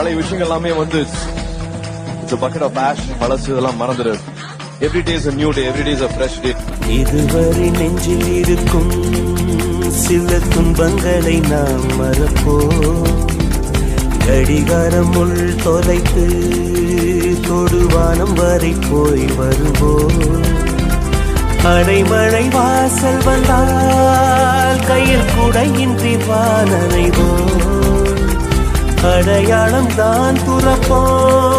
பழைய விஷயங்கள் எல்லாமே வந்து it's a bucket of ash. பழசு இதெல்லாம் மறந்துடு. Every day is a new day. Every day is a fresh day. இதுவரை நெஞ்சில் இருக்கும் சில துன்பங்களை நாம் மறப்போம். கடிகாரம் உள் தொலைத்து தொடுவானம் வரை போய் வருவோம். அடைமழை வாசல் வந்தால் கையில் குடையின்றி வானறைவோம். அடையாளம் தான் துறப்போம்.